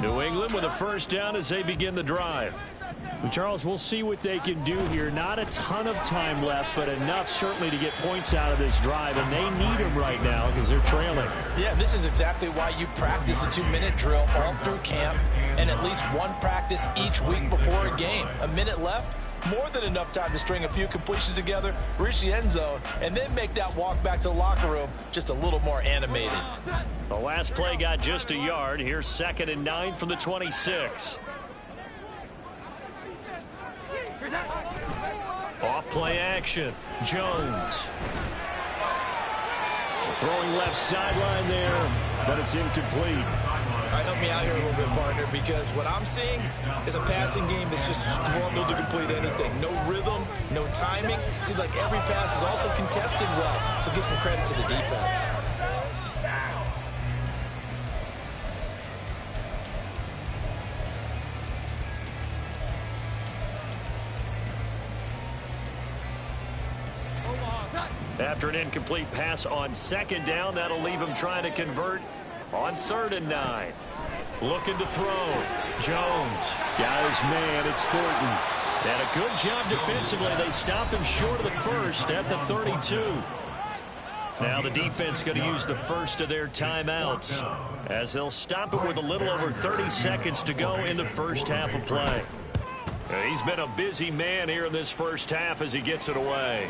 New England with a first down as they begin the drive. And Charles, we'll see what they can do here. Not a ton of time left, but enough certainly to get points out of this drive, and they need them right now because they're trailing. Yeah, this is exactly why you practice a 2-minute drill all through camp and at least one practice each week before a game. A minute left, more than enough time to string a few completions together, reach the end zone, and then make that walk back to the locker room just a little more animated. The last play got just a yard. Here's 2nd and 9 from the 26. Off play action. Jones. Throwing left sideline there, but it's incomplete. All right, help me out here a little bit, partner, because what I'm seeing is a passing game that's just struggled to complete anything. No rhythm, no timing. Seems like every pass is also contested well, so give some credit to the defense. After an incomplete pass on 2nd down, that'll leave him trying to convert on 3rd and 9. Looking to throw. Jones. Got his man. It's Thornton. And a good job defensively. They stopped him short of the first at the 32. Now the defense going to use the first of their timeouts as they'll stop it with a little over 30 seconds to go in the first half of play. He's been a busy man here in this first half as he gets it away.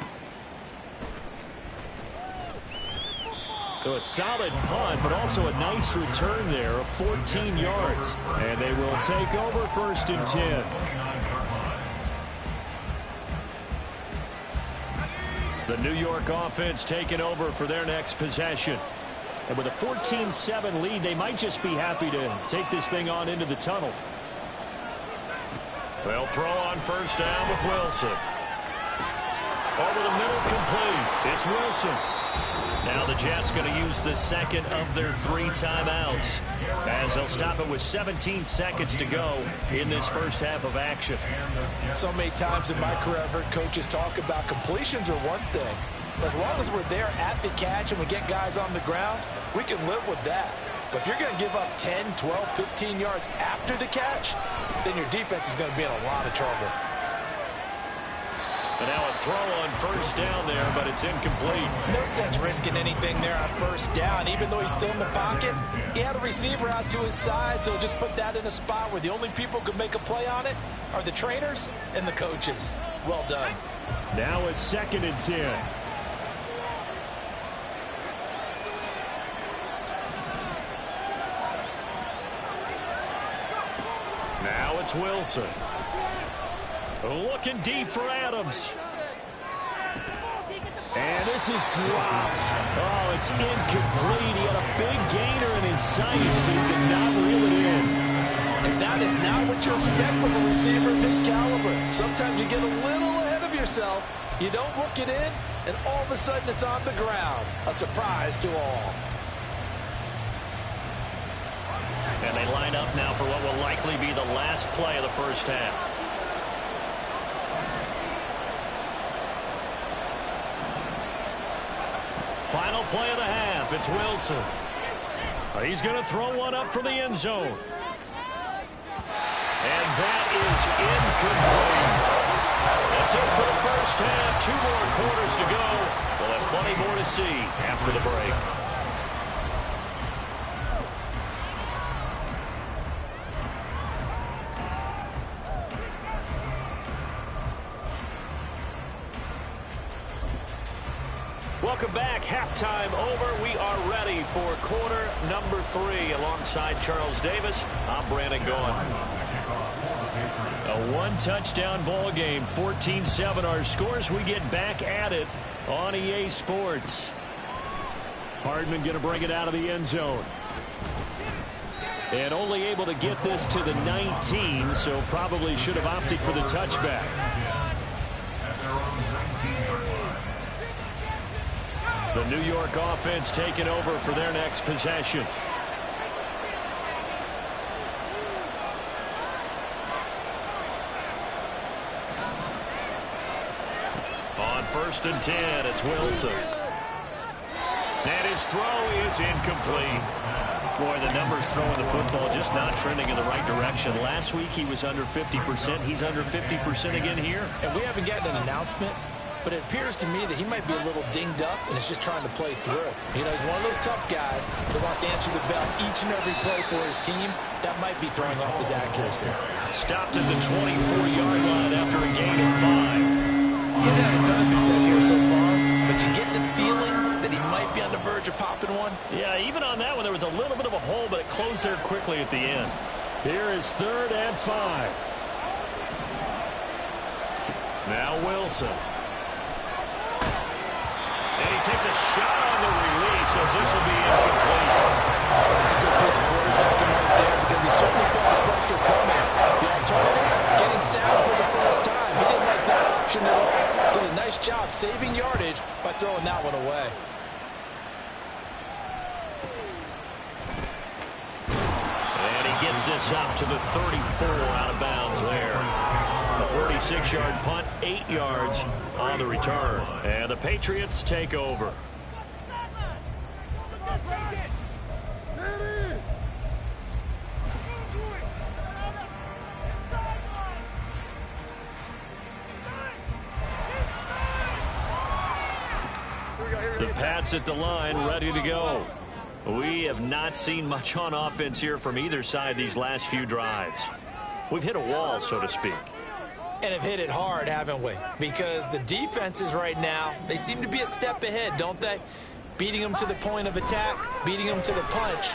So a solid punt, but also a nice return there of 14 yards. And they will take over 1st and 10. The New York offense taking over for their next possession. And with a 14-7 lead, they might just be happy to take this thing on into the tunnel. They'll throw on 1st down with Wilson. Over the middle, complete. It's Wilson. Now the Jets going to use the 2nd of their 3 timeouts as they'll stop it with 17 seconds to go in this first half of action. So many times in my career I've heard coaches talk about completions are one thing. But as long as we're there at the catch and we get guys on the ground, we can live with that. But if you're going to give up 10, 12, 15 yards after the catch, then your defense is going to be in a lot of trouble. And now a throw on 1st down there, but it's incomplete. No sense risking anything there on 1st down. Even though he's still in the pocket, he had a receiver out to his side, so just put that in a spot where the only people who can make a play on it are the trainers and the coaches. Well done. Now a 2nd and 10. Now it's Wilson. Looking deep for Adams. And this is dropped. Oh, it's incomplete. He had a big gainer in his sights, but he did not reel it in. And that is not what you expect from a receiver of his caliber. Sometimes you get a little ahead of yourself. You don't look it in, and all of a sudden it's on the ground. A surprise to all. And they line up now for what will likely be the last play of the first half. Final play of the half. It's Wilson. He's going to throw one up from the end zone. And that is incomplete. That's it for the first half. 2 more quarters to go. We'll have plenty more to see after the break. Welcome back. Halftime over. We are ready for quarter number 3. Alongside Charles Davis, I'm Brandon Gaughan. A 1-touchdown ball game. 14-7 our scores. We get back at it on EA Sports. Hardman going to bring it out of the end zone. And only able to get this to the 19, so probably should have opted for the touchback. The New York offense taking over for their next possession. On 1st and 10, it's Wilson. And his throw is incomplete. Boy, the numbers throwing the football just not trending in the right direction. Last week he was under 50%. He's under 50% again here. And we haven't gotten an announcement, but it appears to me that he might be a little dinged up and is just trying to play through. You know, he's one of those tough guys that wants to answer the bell each and every play for his team. That might be throwing off his accuracy. Stopped at the 24-yard line after a gain of 5. He's had a ton of success here so far, but you get the feeling that he might be on the verge of popping one. Yeah, even on that one, there was a little bit of a hole, but it closed there quickly at the end. Here is 3rd and 5. Now Wilson. And he takes a shot on the release as this will be incomplete. That's a good piece of quarterbacking right there because he certainly felt the pressure coming. The alternative, getting sacked for the first time. He didn't like that option at all. Did a nice job saving yardage by throwing that one away. And he gets this up to the 34 out of bounds there. A 46-yard punt, 8 yards on the return. And the Patriots take over. The Pats at the line, ready to go. We have not seen much on offense here from either side these last few drives. We've hit a wall, so to speak. And have hit it hard, haven't we? Because the defenses right now, they seem to be a step ahead, don't they? Beating them to the point of attack, beating them to the punch.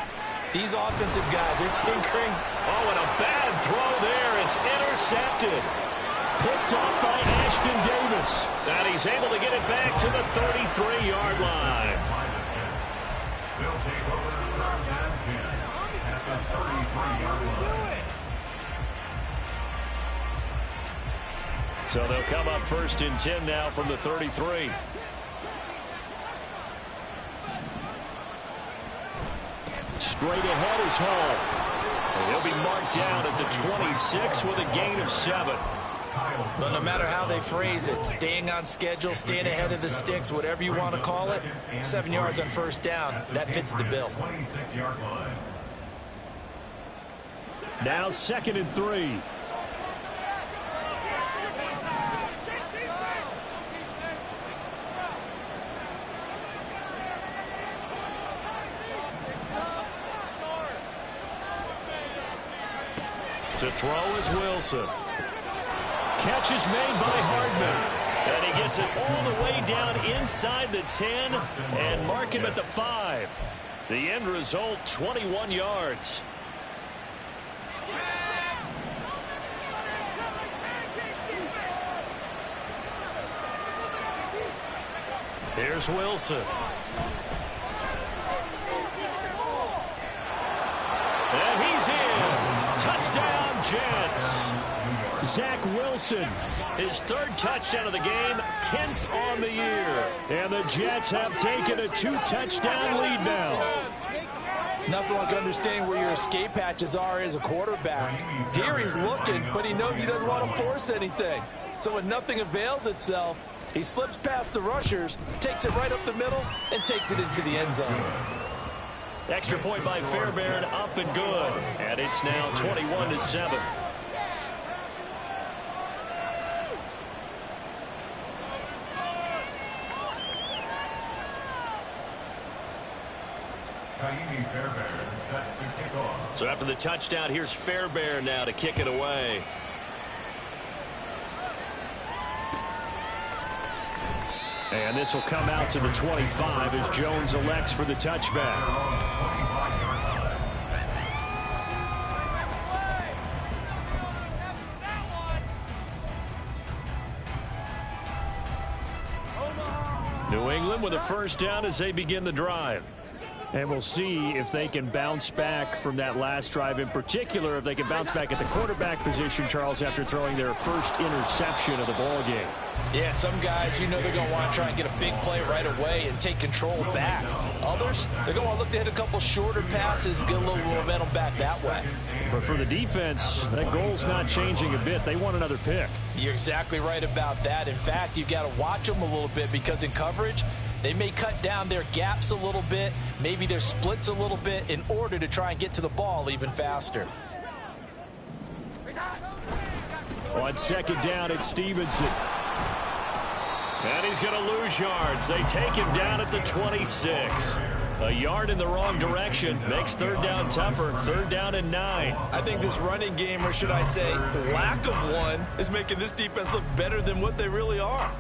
These offensive guys are tinkering. Oh, and a bad throw there. It's intercepted. Picked up by Ashton Davis. And he's able to get it back to the 33-yard line. So they'll come up 1st and 10 now from the 33. Straight ahead is Hall. And he'll be marked down at the 26 with a gain of 7. But no matter how they phrase it, staying on schedule, staying ahead of the sticks, whatever you want to call it, 7 yards on 1st down, that fits the bill. Now 2nd and 3. To throw is Wilson. Catch is made by Hardman. And he gets it all the way down inside the 10 and mark him at the 5. The end result, 21 yards. Here's Wilson. And he's in. Touchdown, Jets. Zach Wilson. His 3rd touchdown of the game, 10th on the year. And the Jets have taken a 2-touchdown lead now. Nothing like understanding where your escape hatches are as a quarterback. Here he's looking, but he knows he doesn't want to force anything. So when nothing avails itself, he slips past the rushers, takes it right up the middle, and takes it into the end zone. Extra point by Fairbairn, up and good. And it's now 21-7. So after the touchdown, here's Fairbairn now to kick it away. And this will come out to the 25 as Jones elects for the touchback. New England with a 1st down as they begin the drive. And we'll see if they can bounce back from that last drive. In particular, if they can bounce back at the quarterback position, Charles, after throwing their 1st interception of the ball game. Yeah, some guys, you know they're going to want to try and get a big play right away and take control back. Others, they're going to want to look to hit a couple shorter passes, get a little momentum back that way. But for the defense, that goal's not changing a bit. They want another pick. You're exactly right about that. In fact, you've got to watch them a little bit because in coverage, They may cut down their gaps a little bit, maybe their splits a little bit in order to try and get to the ball even faster. On second down, it's Stevenson. And he's going to lose yards. They take him down at the 26. A yard in the wrong direction makes third down tougher. Third down and 9. I think this running game, or should I say lack of one, is making this defense look better than what they really are.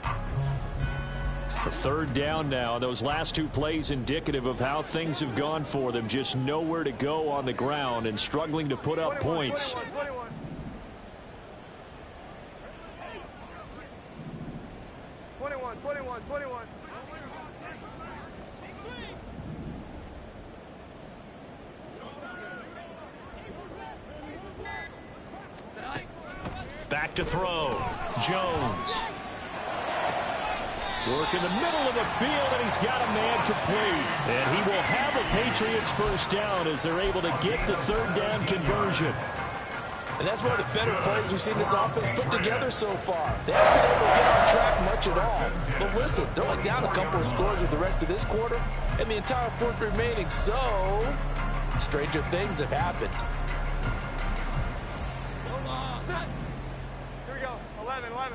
A third down now. Those last two plays indicative of how things have gone for them. Just nowhere to go on the ground and struggling to put up points. 21. Back to throw. Jones. Work in the middle of the field, and he's got a man complete. And he will have the Patriots first down as they're able to get the third down conversion. And that's one of the better plays we've seen this offense put together so far. They haven't been able to get on track much at all. But listen, they're only down a couple of scores with the rest of this quarter, and the entire fourth remaining, so stranger things have happened. Here we go. 11.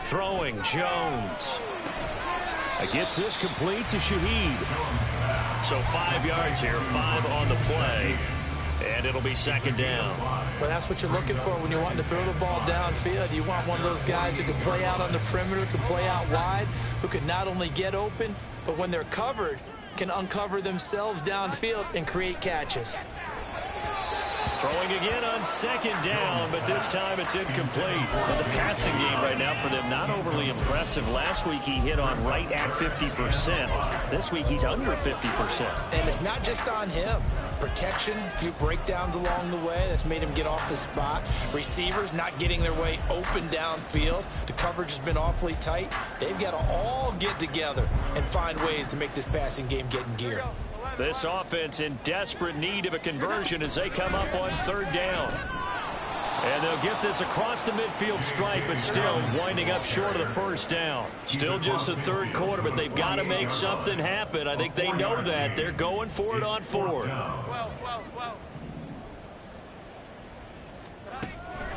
Throwing, Jones. Gets this complete to Shaheed. So 5 yards here, 5 on the play. And it'll be second down. Well, that's what you're looking for when you're wanting to throw the ball downfield. You want one of those guys who can play out on the perimeter, can play out wide, who can not only get open, but when they're covered, can uncover themselves downfield and create catches. Throwing again on second down, but this time it's incomplete. Well, the passing game right now for them, not overly impressive. Last week he hit on right at 50%. This week he's under 50%. And it's not just on him. Protection, a few breakdowns along the way. That's made him get off the spot. Receivers not getting their way open downfield. The coverage has been awfully tight. They've got to all get together and find ways to make this passing game get in gear. This offense in desperate need of a conversion as they come up on third down. And they'll get this across the midfield stripe, but still winding up short of the first down. Still just the third quarter, but they've got to make something happen. I think they know that. They're going for it on fourth.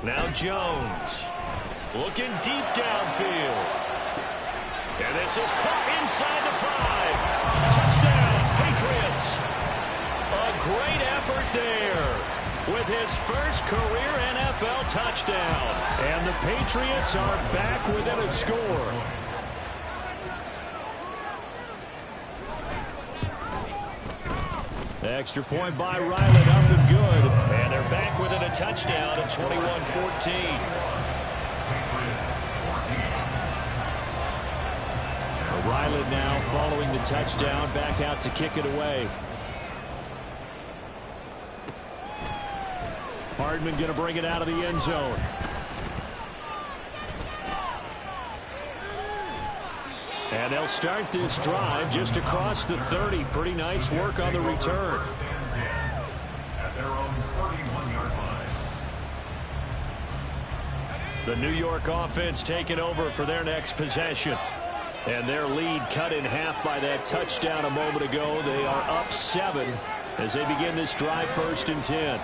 Now Jones looking deep downfield. And this is caught inside the 5. Touchdown, Patriots. A great effort there with his first career NFL touchdown. And the Patriots are back within a score. The extra point by Ryland up and good. And they're back within a touchdown at 21-14. Ryland now following the touchdown, back out to kick it away. Hardman going to bring it out of the end zone. And they'll start this drive just across the 30. Pretty nice work on the return. The New York offense taking over for their next possession. And their lead cut in half by that touchdown a moment ago. They are up 7 as they begin this drive, 1st and 10.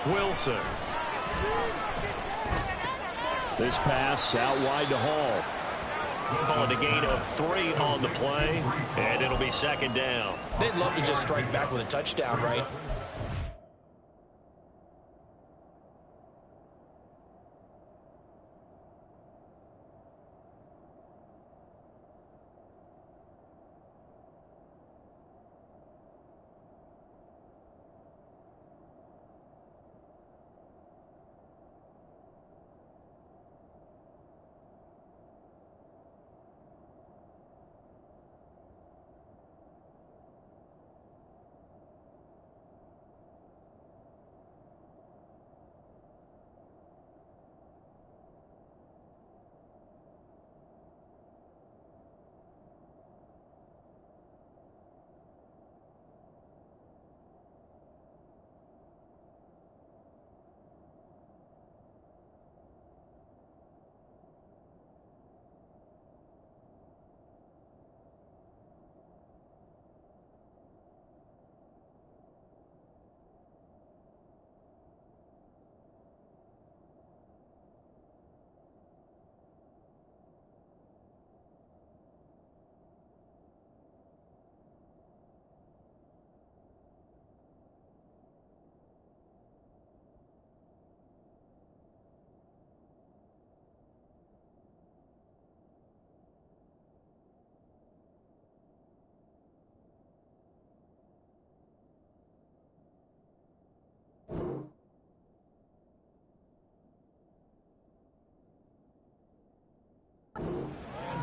Wilson. This pass out wide to Hall. Calling a gain of 3 on the play, and it'll be second down. They'd love to just strike back with a touchdown, right?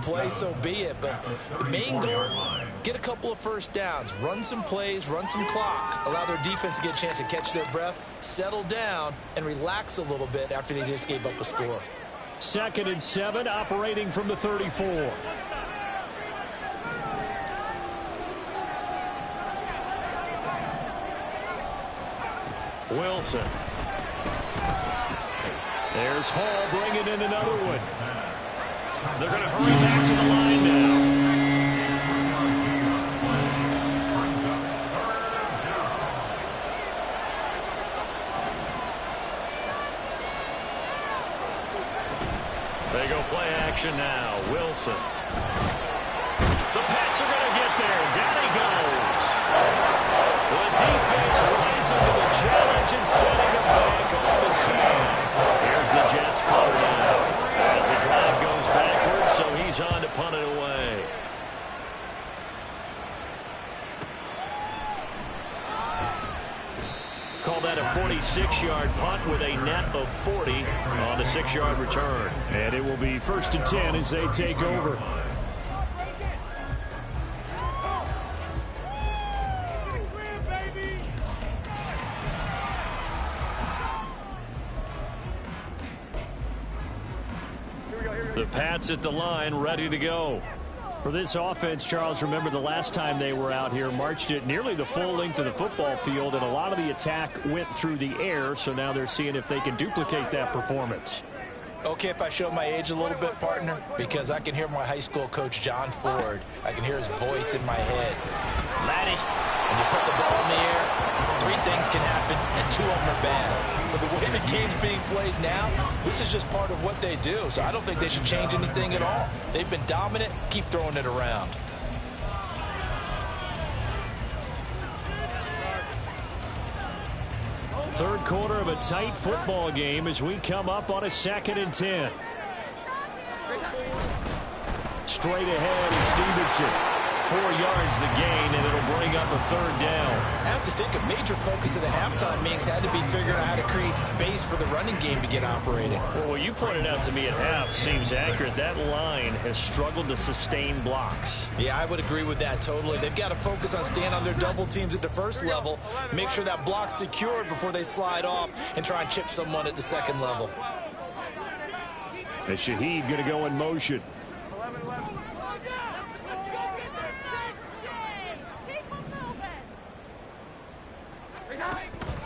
play, so be it. But the main goal, get a couple of first downs, run some plays, run some clock, allow their defense to get a chance to catch their breath, settle down, and relax a little bit after they just gave up a score. 2nd and 7, operating from the 34. Wilson. There's Hall bringing in another one. They're going to hurry back to the line now. They go play action now. Wilson. The Pats are going to get there. Down he goes. The defense rising to the challenge and setting them back on the scene. Here's the Jets punter now. As the drive goes backwards, so he's on to punt it away. Call that a 46-yard punt with a net of 40 on a 6-yard return. And it will be 1st and 10 as they take over. The Pats at the line, ready to go. For this offense, Charles, remember the last time they were out here, marched it nearly the full length of the football field, and a lot of the attack went through the air, so now they're seeing if they can duplicate that performance. Okay, if I show my age a little bit, partner, because I can hear my high school coach, John Ford. I can hear his voice in my head. Laddie, when you put the ball in the air, 3 things can happen, and 2 of them are bad. But the way the game's being played now, this is just part of what they do. So I don't think they should change anything at all. They've been dominant. Keep throwing it around. Third quarter of a tight football game as we come up on a 2nd and 10. Straight ahead is Stevenson. 4 yards the gain, and it'll bring up a 3rd down. I have to think a major focus of the halftime meetings had to be figuring out how to create space for the running game to get operating. Well, what you pointed out to me at half seems accurate. That line has struggled to sustain blocks. Yeah, I would agree with that totally. They've got to focus on staying on their double teams at the first level, make sure that block's secured before they slide off and try and chip someone at the second level. And Shaheed going to go in motion.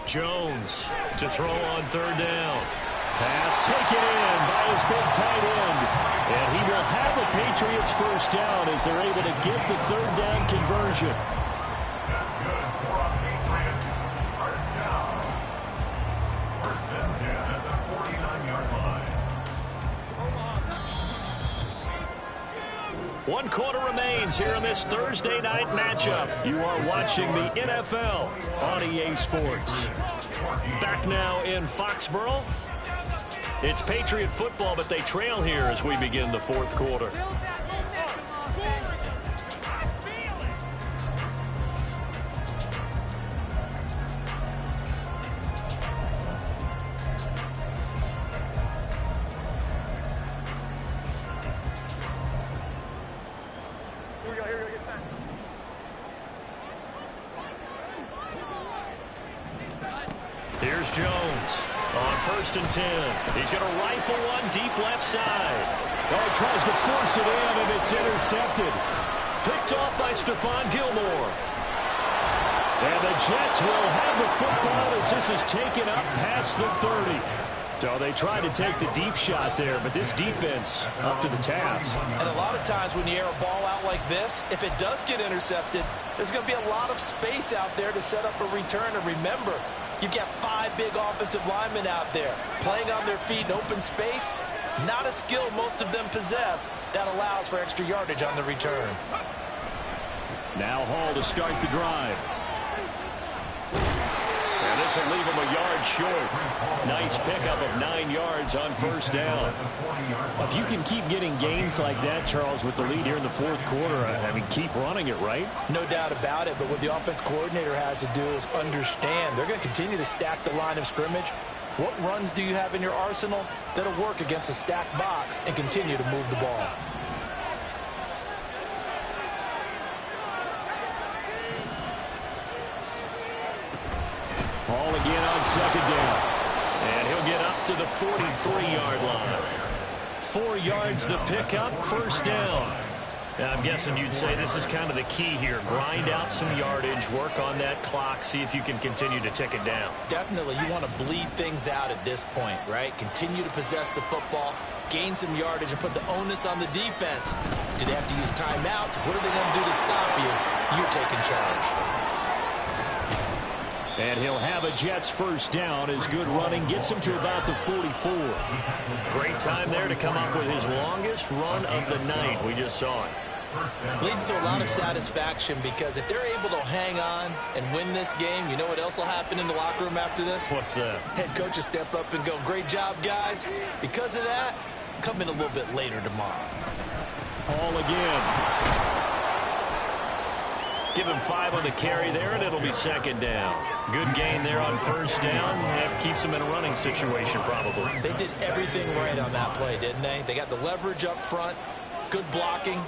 Jones to throw on 3rd down. Pass taken in by his big tight end. And he will have the Patriots 1st down as they're able to get the 3rd down conversion. One quarter remains here in this Thursday night matchup. You are watching the NFL on EA Sports. Back now in Foxborough. It's Patriot football, but they trail here as we begin the 4th quarter. Here's Jones on 1st and 10. He's going to rifle one deep left side. Oh, he tries to force it in, and it's intercepted. Picked off by Stephon Gilmore. And the Jets will have the football as this is taken up past the 30. So they tried to take the deep shot there, but this defense up to the task. And a lot of times when you air a ball out like this, if it does get intercepted, there's going to be a lot of space out there to set up a return. And remember, you've got 5 big offensive linemen out there playing on their feet in open space. Not a skill most of them possess that allows for extra yardage on the return. Now Hall to start the drive. And this will leave him a yard short. Nice pickup of 9 yards on 1st down. If you can keep getting gains like that, Charles, with the lead here in the 4th quarter, I mean, keep running it, right? No doubt about it, but what the offense coordinator has to do is understand. They're going to continue to stack the line of scrimmage. What runs do you have in your arsenal that'll work against a stacked box and continue to move the ball? second down. And he'll get up to the 43-yard line. 4 yards the pickup, first down. Now, I'm guessing you'd say this is kind of the key here. Grind out some yardage, work on that clock, see if you can continue to tick it down. Definitely, you want to bleed things out at this point, right? Continue to possess the football, gain some yardage, and put the onus on the defense. Do they have to use timeouts? What are they going to do to stop you? You're taking charge. And he'll have a Jets first down as good running gets him to about the 44. Great time there to come up with his longest run of the night. We just saw it. Leads to a lot of satisfaction because if they're able to hang on and win this game, you know what else will happen in the locker room after this? What's that? Head coaches step up and go, great job, guys. Because of that, come in a little bit later tomorrow. All again. Give him 5 on the carry there, and it'll be second down. Good gain there on first down. That keeps him in a running situation, probably. They did everything right on that play, didn't they? They got the leverage up front, good blocking,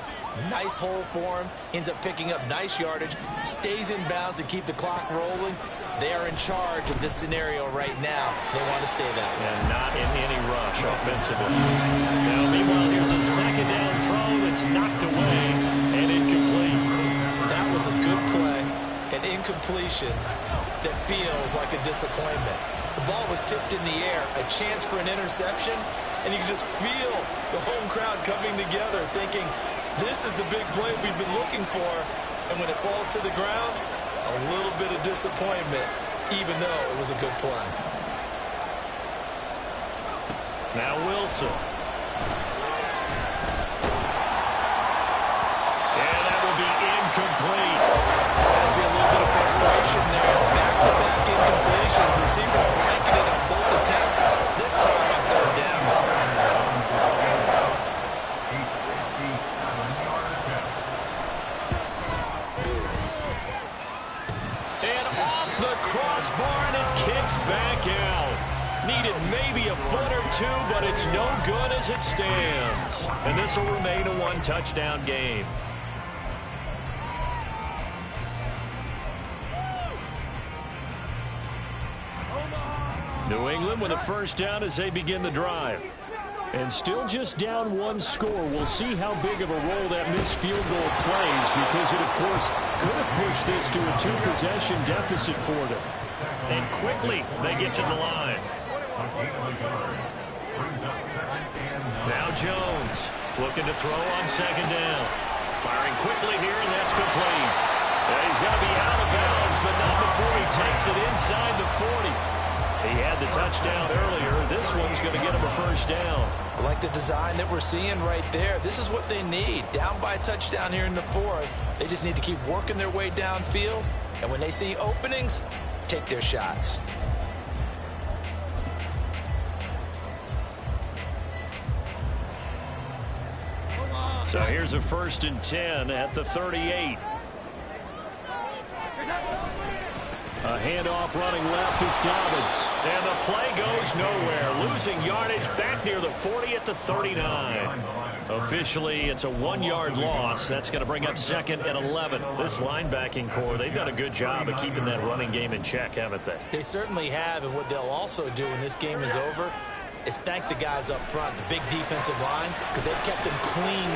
nice hole for him, ends up picking up nice yardage, stays in bounds to keep the clock rolling. They are in charge of this scenario right now. They want to stay that way. And not in any rush offensively. Now, meanwhile, here's a second down throw that's knocked away and incomplete. That was a good play, an incompletion that feels like a disappointment. The ball was tipped in the air, a chance for an interception, and you can just feel the home crowd coming together thinking, this is the big play we've been looking for. And when it falls to the ground, a little bit of disappointment, even though it was a good play. Now Wilson. And that will be incomplete. There'll be a little bit of frustration there. Back-to-back incompletions. Receivers blanketed on both attempts. This time on third down. And off the crossbar, and it kicks back out. Needed maybe a foot or two, but it's no good as it stands. And this will remain a one-touchdown game. New England with a first down as they begin the drive. And still just down one score. We'll see how big of a role that missed field goal plays because it, of course, could have pushed this to a 2-possession deficit for them. And quickly they get to the line. Now Jones looking to throw on second down. Firing quickly here, and that's complete. And he's going to be out of bounds, but not before he takes it inside the 40. He had the touchdown earlier. This one's going to get him a first down. I like the design that we're seeing right there. This is what they need. Down by a touchdown here in the fourth. They just need to keep working their way downfield. And when they see openings, take their shots. So here's a 1st and 10 at the 38. A handoff running left is Dobbins. And the play goes nowhere. Losing yardage back near the 40 at the 39. Officially, it's a 1-yard loss. That's going to bring up 2nd and 11. This linebacking core, they've done a good job of keeping that running game in check, haven't they? They certainly have, and what they'll also do when this game is over is thank the guys up front, the big defensive line, because they've kept them clean.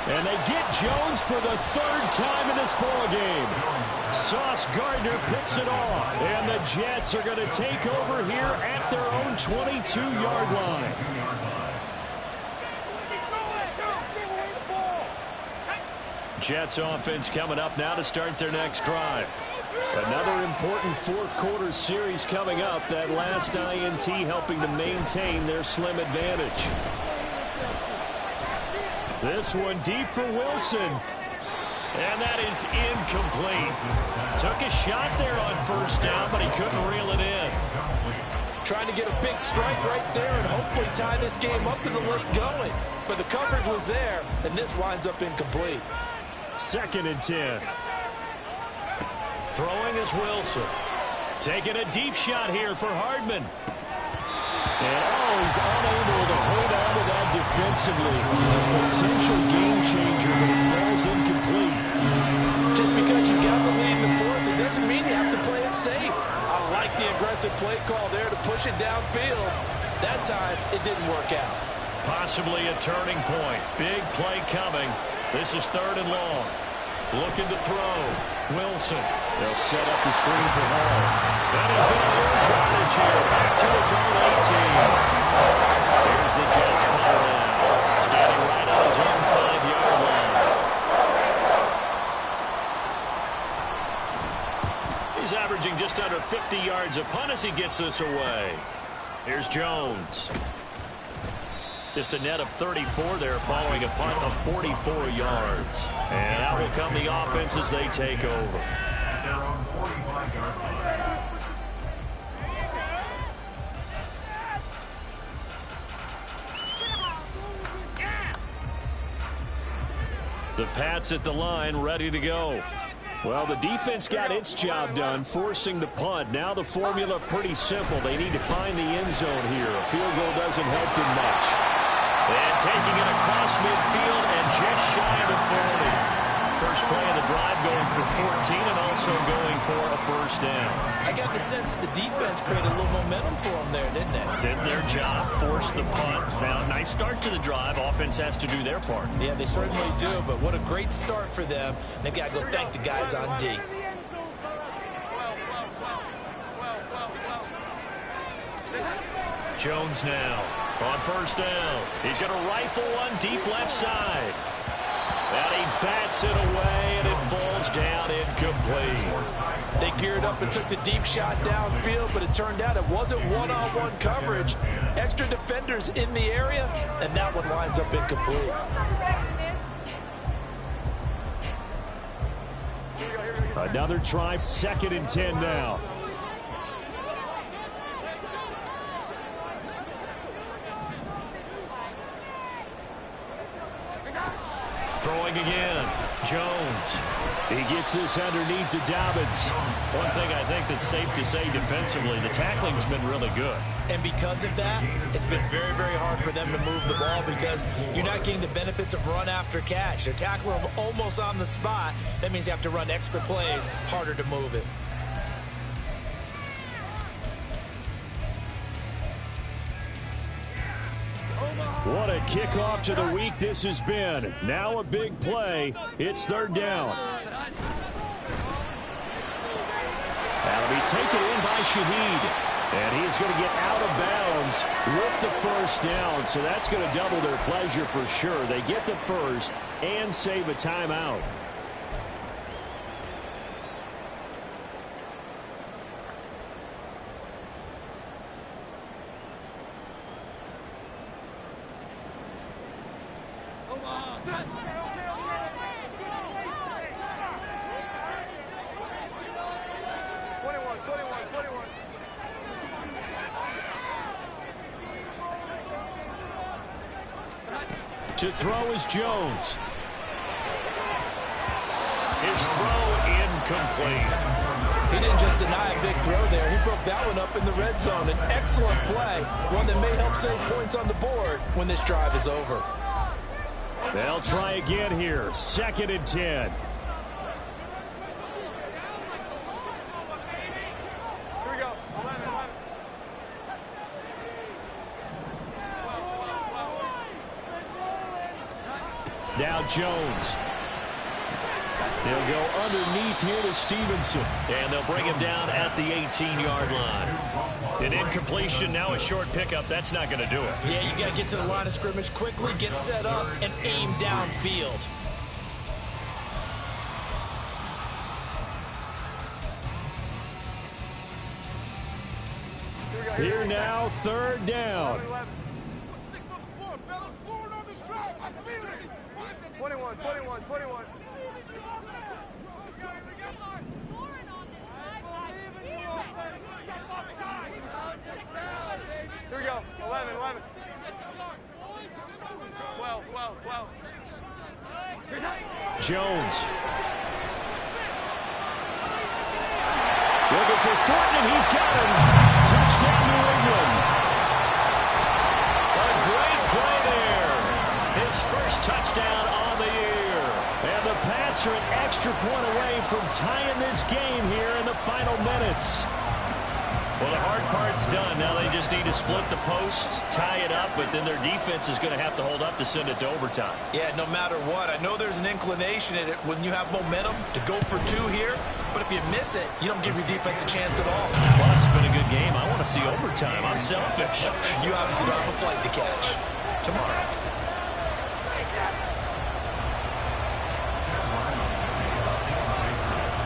And they get Jones for the 3rd time in this ballgame. Sauce Gardner picks it off, and the Jets are going to take over here at their own 22-yard line. Jets offense coming up now to start their next drive. Another important fourth-quarter series coming up. That last INT helping to maintain their slim advantage. This one deep for Wilson. And that is incomplete. Took a shot there on first down, but he couldn't reel it in. Trying to get a big strike right there and hopefully tie this game up in the late going. But the coverage was there, and this winds up incomplete. 2nd and 10. Throwing is Wilson. Taking a deep shot here for Hardman. And he's unable to hold on to that defensively. A potential game changer, but it falls incomplete. Just because you got the lead in the fourth, it doesn't mean you have to play it safe. I like the aggressive play call there to push it downfield. That time, it didn't work out. Possibly a turning point. Big play coming. This is 3rd and long. Looking to throw. Wilson. They'll set up the screen for Hall. And he's going to lose yardage here. Back to his own 18. Here's the Jets play now. Standing right on his own 5-yard line. He's averaging just under 50 yards a punt as he gets this away. Here's Jones. Just a net of 34 there following a punt of 44 yards. And out will come the offense as they take over. The Pats at the line, ready to go. Well, the defense got its job done, forcing the punt. Now the formula pretty simple. They need to find the end zone here. A field goal doesn't help them much. And taking it across midfield and just shy of the 40. First play of the drive going for 14 and also going for a first down. I got the sense that the defense created a little momentum for them there, didn't they? Did their job, forced the punt. Now, nice start to the drive. Offense has to do their part. Yeah, they certainly do, but what a great start for them. They've got to go thank the guys on D. Jones now on first down. He's going to rifle one deep left side. And he bats it away, and it falls down incomplete. They geared up and took the deep shot downfield, but it turned out it wasn't one-on-one coverage. Extra defenders in the area, and that one winds up incomplete. Another try, 2nd and 10 now. Throwing again. Jones. He gets this underneath to Dobbins. One thing I think that's safe to say defensively, the tackling's been really good. And because of that, it's been very, very hard for them to move the ball because you're not getting the benefits of run after catch. They're tackling them almost on the spot. That means you have to run extra plays, harder to move it. What a kickoff to the week this has been. Now a big play. It's 3rd down. That'll be taken in by Shaheed. And he's going to get out of bounds with the first down. So that's going to double their pleasure for sure. They get the first and save a timeout. To throw is Jones. His throw incomplete. He didn't just deny a big throw there. He broke that one up in the red zone. An excellent play, one that may help save points on the board when this drive is over. They'll try again here. 2nd and 10. Now Jones. They'll go underneath here to Stevenson. And they'll bring him down at the 18-yard line. An incompletion, now a short pickup. That's not going to do it. Yeah, you got to get to the line of scrimmage quickly, get set up, and aim downfield. Here now, 3rd down. 21. Here we go. 11. 12. Jones. Looking for Thornton, and he's got him. Touchdown, New England. A great play there. His first touchdown on the year. And the Pats are an extra extra point away from tying this game here in the final minutes. Well, the hard part's done. Now they just need to split the posts, tie it up, but then their defense is going to have to hold up to send it to overtime. Yeah, no matter what. I know there's an inclination in it when you have momentum to go for two here, but if you miss it, you don't give your defense a chance at all. Plus, it's been a good game. I want to see overtime. I'm selfish. You obviously don't have a flight to catch. Tomorrow.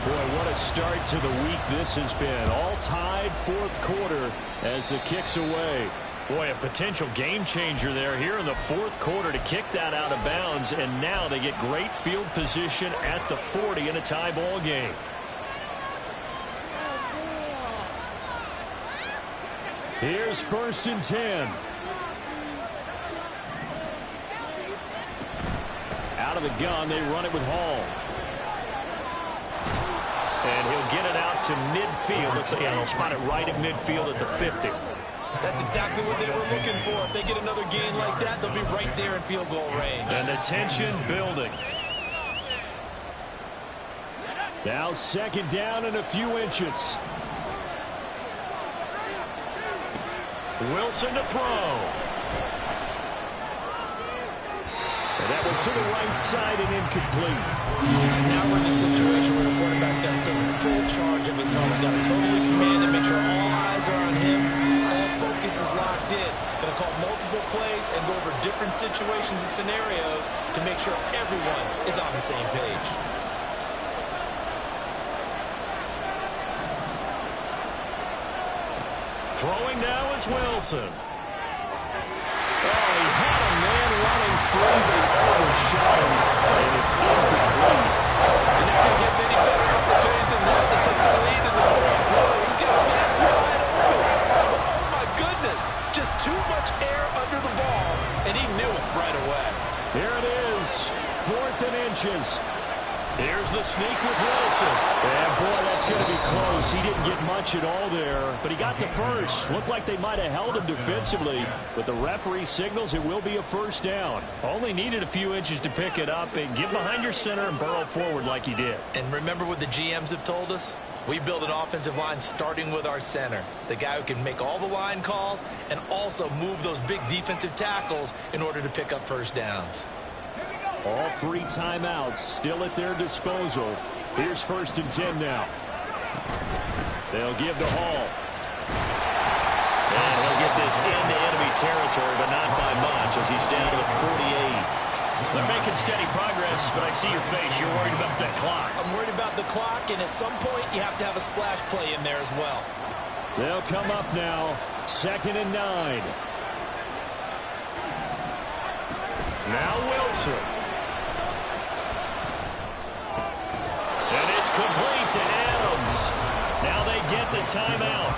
Boy, what a start to the week this has been. All tied fourth quarter as the kick's away. Boy, a potential game changer there here in the fourth quarter to kick that out of bounds, and now they get great field position at the 40 in a tie ball game. Here's 1st and 10. Out of the gun, they run it with Hall. And he'll get it out to midfield. Let's say he'll spot it right at midfield at the 50. That's exactly what they were looking for. If they get another gain like that, they'll be right there in field goal range. And the tension building. Now 2nd down and a few inches. Wilson to throw. And that one to the right side and incomplete. Now we're in the situation where the quarterback's got to take full charge of his helmet. Got to totally command it, make sure all eyes are on him. All focus is locked in. Going to call multiple plays and go over different situations and scenarios to make sure everyone is on the same page. Throwing now is Wilson. Oh, he had a man running free, but he overshot him, and it's incomplete. You're not going to get many better opportunities than that to take the lead in the fourth quarter. He's got a man wide open. Oh, my goodness. Just too much air under the ball, and he knew it right away. Here it is, 4th and inches. Here's the sneak with Wilson. And, boy, that's going to be close. He didn't get much at all there, but he got the first. Looked like they might have held him defensively, but the referee signals it will be a 1st down. Only needed a few inches to pick it up and get behind your center and burrow forward like he did. And remember what the GMs have told us? We build an offensive line starting with our center, the guy who can make all the line calls and also move those big defensive tackles in order to pick up 1st downs. All 3 timeouts still at their disposal. Here's 1st and 10 now. They'll give to Hall. And he'll get this into enemy territory, but not by much as he's down to the 48. They're making steady progress, but I see your face. You're worried about that clock. I'm worried about the clock, and at some point you have to have a splash play in there as well. They'll come up now. 2nd and 9. Now Wilson. And it's complete to Adams. Now they get the timeout.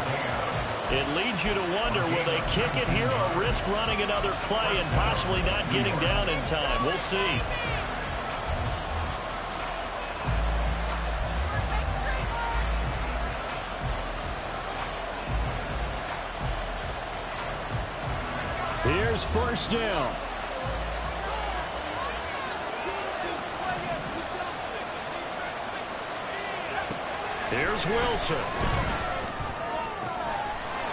It leads you to wonder, will they kick it here or risk running another play and possibly not getting down in time? We'll see. Here's 1st down. Here's Wilson.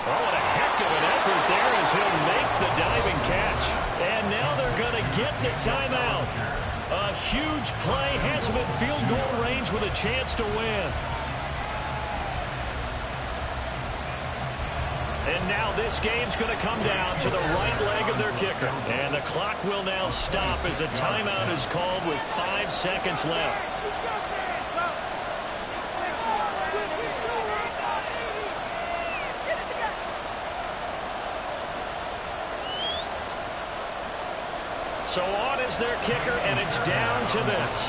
Oh, what a heck of an effort there as he'll make the diving catch. And now they're going to get the timeout. A huge play has him at field goal range with a chance to win. And now this game's going to come down to the right leg of their kicker. And the clock will now stop as a timeout is called with 5 seconds left. So on is their kicker, and it's down to this.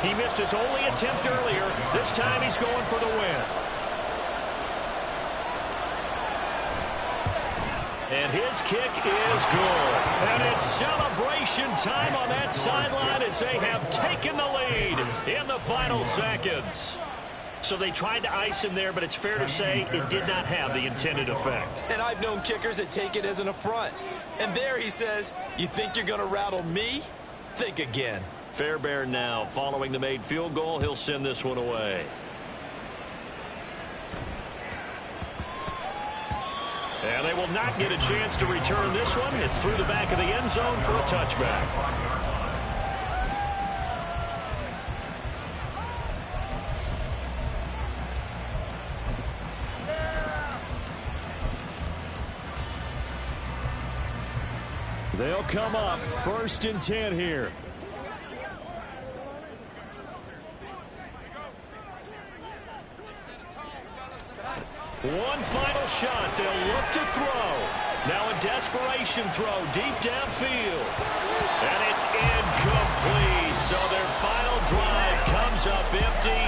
He missed his only attempt earlier. This time he's going for the win. And his kick is good. And it's celebration time on that sideline as they have taken the lead in the final seconds. So they tried to ice him there, but it's fair to say it did not have the intended effect. And I've known kickers that take it as an affront. And there he says, you think you're going to rattle me? Think again. Fairbairn now following the made field goal. He'll send this one away. And they will not get a chance to return this one. It's through the back of the end zone for a touchback. They'll come up 1st and 10 here. One final shot. They'll look to throw. Now a desperation throw deep downfield. And it's incomplete. So their final drive comes up empty.